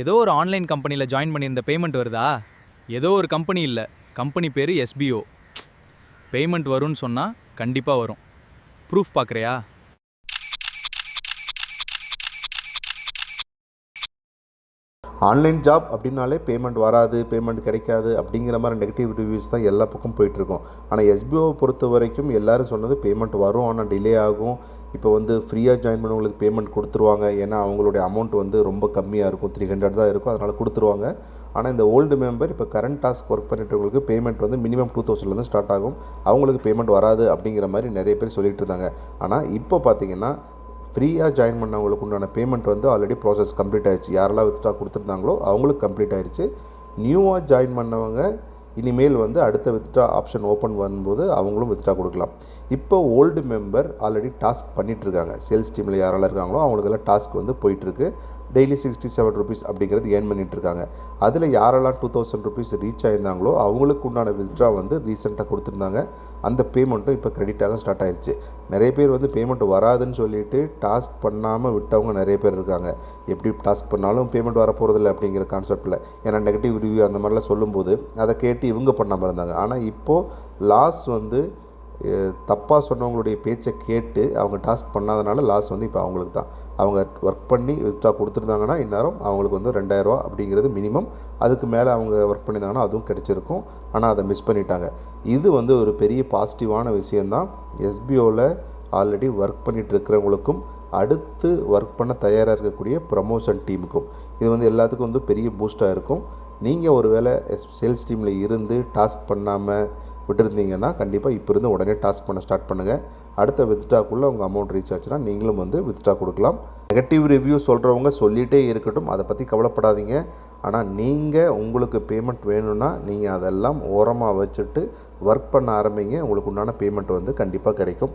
ஏதோ ஒரு ஆன்லைன் கம்பெனியில் ஜாயின் பண்ணியிருந்த பேமெண்ட் வருதா? ஏதோ ஒரு கம்பெனி இல்லை, கம்பெனி பேர் எஸ்பிஓ. பேமெண்ட் வரும்னு சொன்னால் கண்டிப்பாக வரும். ப்ரூஃப் பார்க்குறியா? ஆன்லைன் ஜாப் அப்படின்னாலே பேமெண்ட் வராது, பேமெண்ட் கிடைக்காது அப்படிங்கிற மாதிரி நெகட்டிவ் ரிவ்யூஸ் தான் எல்லா பக்கம் போயிட்டுருக்கோம். ஆனால் எஸ்பிஓவை பொறுத்த வரைக்கும் எல்லோரும் சொன்னது பேமெண்ட் வரும், ஆனால் டிலே ஆகும். இப்போ ஃப்ரீயாக ஜாயின் பண்ணவங்களுக்கு பேமெண்ட் கொடுத்துருவாங்க. ஏன்னா அவங்களுடைய அமௌண்ட் ரொம்ப கம்மியாக இருக்கும், 300 தான் இருக்கும், அதனால் கொடுத்துருவாங்க. ஆனால் இந்த ஓல்டு மெம்பர் இப்போ கரண்ட் டாஸ்க் ஒர்க் பண்ணிட்டவங்களுக்கு பேமெண்ட் மினிமம் 2000 ஸ்டார்ட் ஆகும். அவங்களுக்கு பேமெண்ட் வராது அப்படிங்கிற மாதிரி நிறைய பேர் சொல்லிட்டு இருந்தாங்க. ஆனால் இப்போ பார்த்திங்கன்னா ஃப்ரீயாக ஜாயின் பண்ணவங்களுக்கு உண்டான பேமெண்ட் ஆல்ரெடி ப்ராசஸ் கம்ப்ளீட் ஆகிடுச்சு. யாரெல்லாம் வித்ட்ரா கொடுத்துருந்தாங்களோ அவங்களுக்கு கம்ப்ளீட் ஆகிடுச்சு. நியூவாக ஜாயின் பண்ணவங்க இனிமேல் அடுத்த வித்ட்ரா ஆப்ஷன் ஓப்பன் பண்ணும்போது அவங்களும் வித்ட்ரா கொடுக்கலாம். இப்போ ஓல்டு மெம்பர் ஆல்ரெடி டாஸ்க் பண்ணிகிட்ருக்காங்க. சேல்ஸ் டீமில் யாரெல்லாம் இருக்காங்களோ அவங்களுக்கெல்லாம் டாஸ்க் போயிட்டுருக்கு. டெய்லி 67 ருபீஸ் அப்படிங்கிறது ஏர்ன் பண்ணிகிட்ருக்காங்க. அதில் யாரெல்லாம் 2000 ருபீஸ் ரீச் ஆகியிருந்தாங்களோ அவங்களுக்கு உண்டான வித்ட்ரா ரீசெண்டாக கொடுத்துருந்தாங்க. அந்த பேமெண்ட்டும் இப்போ கிரெடிட் ஆக ஸ்டார்ட் ஆயிடுச்சு. நிறைய பேர் பேமெண்ட் வராதுன்னு சொல்லிட்டு டாஸ்க் பண்ணாமல் விட்டவங்க நிறைய பேர் இருக்காங்க. எப்படி டாஸ்க் பண்ணாலும் பேமெண்ட் வரப்போகிறதில்ல அப்படிங்கிற கான்செப்டில், ஏன்னா நெகட்டிவ் ரிவ்யூ அந்த மாதிரிலாம் சொல்லும்போது அதை கேட்டு இவங்க பண்ணாமல் இருந்தாங்க. ஆனால் இப்போது லாஸ் தப்பாக சொன்னவங்களுடைய பேச்சை கேட்டு அவங்க டாஸ்க் பண்ணாதனால லாஸ் இப்போ அவங்களுக்கு தான். அவங்க ஒர்க் பண்ணி வித்ட்ரா கொடுத்துருந்தாங்கன்னா இந்நேரம் அவங்களுக்கு 2000 அப்படிங்கிறது மினிமம். அதுக்கு மேலே அவங்க ஒர்க் பண்ணியிருந்தாங்கன்னா அதுவும் கிடச்சிருக்கும். ஆனால் அதை மிஸ் பண்ணிட்டாங்க. இது ஒரு பெரிய பாசிட்டிவான விஷயந்தான். எஸ்பிஓவில் ஆல்ரெடி ஒர்க் பண்ணிகிட்டு இருக்கிறவங்களுக்கும் அடுத்து ஒர்க் பண்ண தயாராக இருக்கக்கூடிய ப்ரமோஷன் டீமுக்கும் இது எல்லாத்துக்கும் பெரிய பூஸ்ட்டாக இருக்கும். நீங்கள் ஒரு வேளை சேல்ஸ் டீமில் இருந்து டாஸ்க் பண்ணாமல் விட்டுருந்தீங்கன்னா கண்டிப்பாக இப்போ இருந்து உடனே டாஸ்க் பண்ண ஸ்டார்ட் பண்ணுங்கள். அடுத்த வித்ட்ராக்குள்ளே உங்கள் அமௌண்ட் ரீச் ஆச்சுன்னா நீங்களும் வித்ட்ரா கொடுக்கலாம். நெகட்டிவ் ரிவ்யூ சொல்கிறவங்க சொல்லிகிட்டே இருக்கட்டும், அதை பற்றி கவலைப்படாதீங்க. ஆனால் நீங்கள் உங்களுக்கு பேமெண்ட் வேணும்னா நீங்கள் அதெல்லாம் ஓரமாக வச்சுட்டு ஒர்க் பண்ண ஆரம்பிங்க. உங்களுக்கு உண்டான பேமெண்ட் கண்டிப்பாக கிடைக்கும்.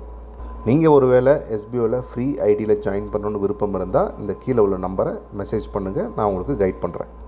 நீங்கள் ஒரு வேளை எஸ்பிஓவில் ஃப்ரீ ஐடியில் ஜாயின் பண்ணணுன்னு விருப்பம் இருந்தால் இந்த கீழே உள்ள நம்பரை மெசேஜ் பண்ணுங்கள், நான் உங்களுக்கு கைட் பண்ணுறேன்.